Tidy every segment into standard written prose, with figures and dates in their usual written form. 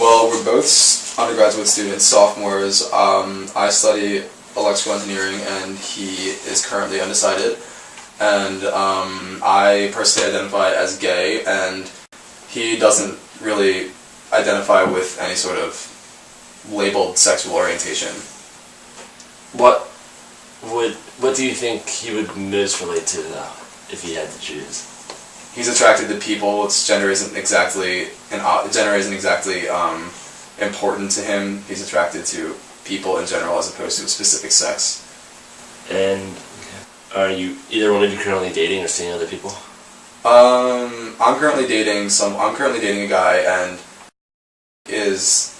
Well, we're both undergraduate students, sophomores. I study electrical engineering, and he is currently undecided. And I personally identify as gay, and he doesn't really identify with any sort of labeled sexual orientation. What do you think he would most relate to, though, if he had to choose? He's attracted to people. Gender isn't exactly important to him. He's attracted to people in general as opposed to a specific sex. And are you either one of you currently dating or seeing other people? I'm currently dating a guy and is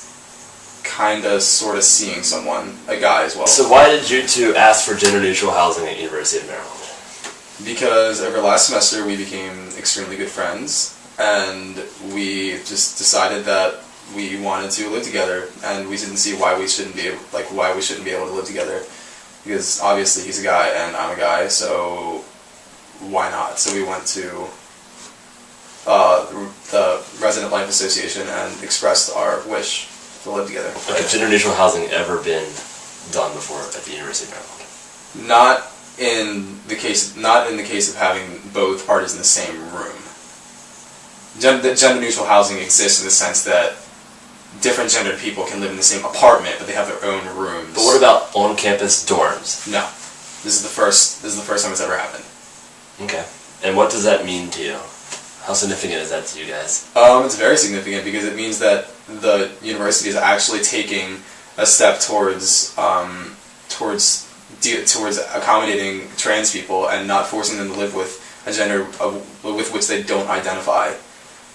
kinda sorta seeing someone, a guy as well. So why did you two ask for gender neutral housing at University of Maryland? Because over last semester we became extremely good friends, and we just decided that we wanted to live together, and we didn't see why we shouldn't be able to live together. Because obviously he's a guy and I'm a guy, so why not? So we went to the Resident Life Association and expressed our wish to live together. Has gender neutral housing ever been done before at the University of Maryland? Not in the case of having both parties in the same room. Gender neutral housing exists in the sense that different gendered people can live in the same apartment, but they have their own rooms. But what about on-campus dorms? No, this is the first time it's ever happened. Okay, and what does that mean to you? How significant is that to you guys? It's very significant because it means that the university is actually taking a step towards accommodating trans people and not forcing them to live with a gender with which they don't identify.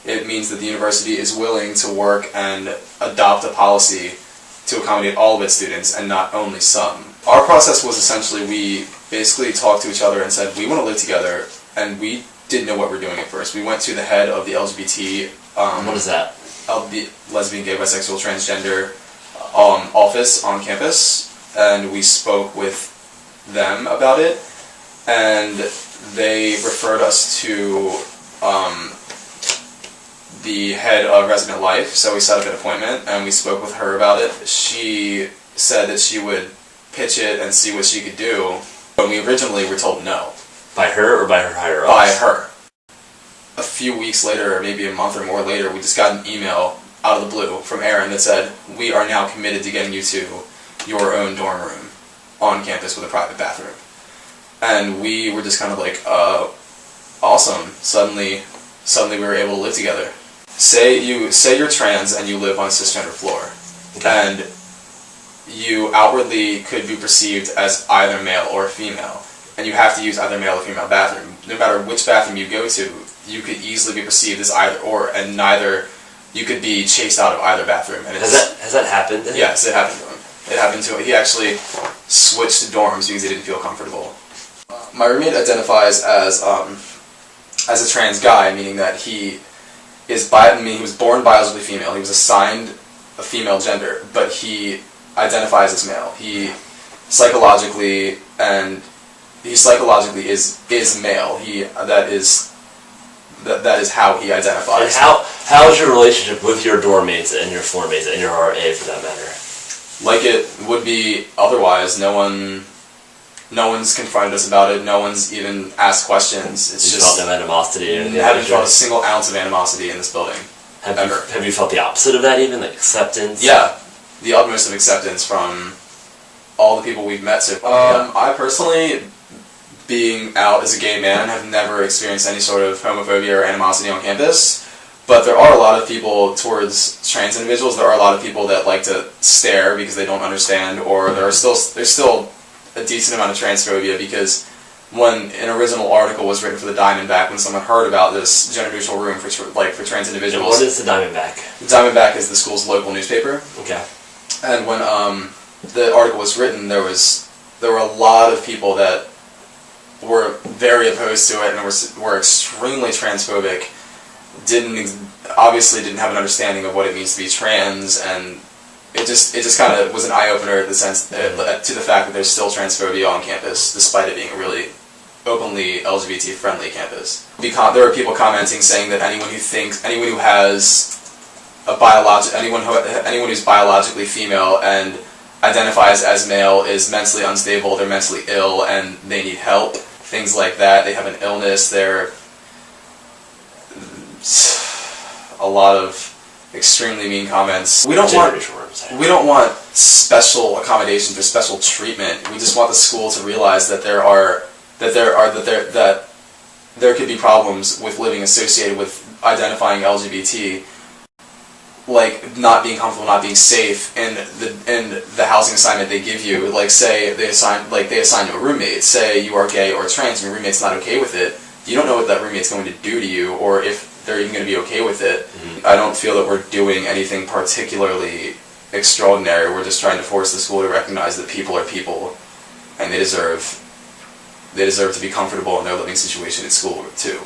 It means that the university is willing to work and adopt a policy to accommodate all of its students and not only some. Our process was essentially, we basically talked to each other and said, we want to live together, and we didn't know what we were doing at first. We went to the head of the LGBT... what is that? Lesbian, gay, bisexual, transgender office on campus, and we spoke with them about it, and they referred us to the head of Resident Life, so we set up an appointment and we spoke with her about it. She said that she would pitch it and see what she could do, but we originally were told no. By her or by her higher ups? By her. A few weeks later, or maybe a month or more later, we just got an email out of the blue from Aaron that said, we are now committed to getting you to your own dorm room on campus with a private bathroom. And we were just kind of like, awesome. Suddenly we were able to live together. Say you're trans and you live on a cisgender floor, and you outwardly could be perceived as either male or female, and you have to use either male or female bathroom. No matter which bathroom you go to, you could easily be perceived as either or, and neither. You could be chased out of either bathroom. And has that happened? Yes, it happened to him. It happened to him. He actually switched dorms because he didn't feel comfortable. My roommate identifies as a trans guy, meaning that he was born biologically female. He was assigned a female gender, but he identifies as male. He psychologically is male. That is how he identifies. And how is your relationship with your dorm mates and your floor mates and your RA for that matter? Like it would be otherwise. No one's confronted us about it. No one's even asked questions. It's you just felt no animosity. I haven't felt a single ounce of animosity in this building. Have you felt the opposite of that even, like acceptance? Yeah, the utmost of acceptance from all the people we've met. So, I personally, being out as a gay man, have never experienced any sort of homophobia or animosity on campus. But there are a lot of people towards trans individuals. There are a lot of people that like to stare because they don't understand, or there's still a decent amount of transphobia because when an original article was written for the Diamondback, when someone heard about this gender neutral room for trans individuals. And what is the Diamondback? The Diamondback is the school's local newspaper. Okay. And when the article was written, there were a lot of people that were very opposed to it and were extremely transphobic. Obviously didn't have an understanding of what it means to be trans, and it just kind of was an eye-opener in the sense to the fact that there's still transphobia on campus, despite it being a really openly LGBT-friendly campus. There are people commenting saying that anyone who has anyone who's biologically female and identifies as male is mentally unstable, they're mentally ill, and they need help. Things like that. They have an illness. They're a lot of extremely mean comments. We don't want special accommodations or special treatment. We just want the school to realize that there could be problems with living associated with identifying LGBT, like not being comfortable, not being safe in the housing assignment they give you. Like say they assign you a roommate. Say you are gay or trans and your roommate's not okay with it. You don't know what that roommate's going to do to you, or if they're even going to be okay with it. Mm-hmm. I don't feel that we're doing anything particularly extraordinary. We're just trying to force the school to recognize that people are people, and they deserve to be comfortable in their living situation at school too.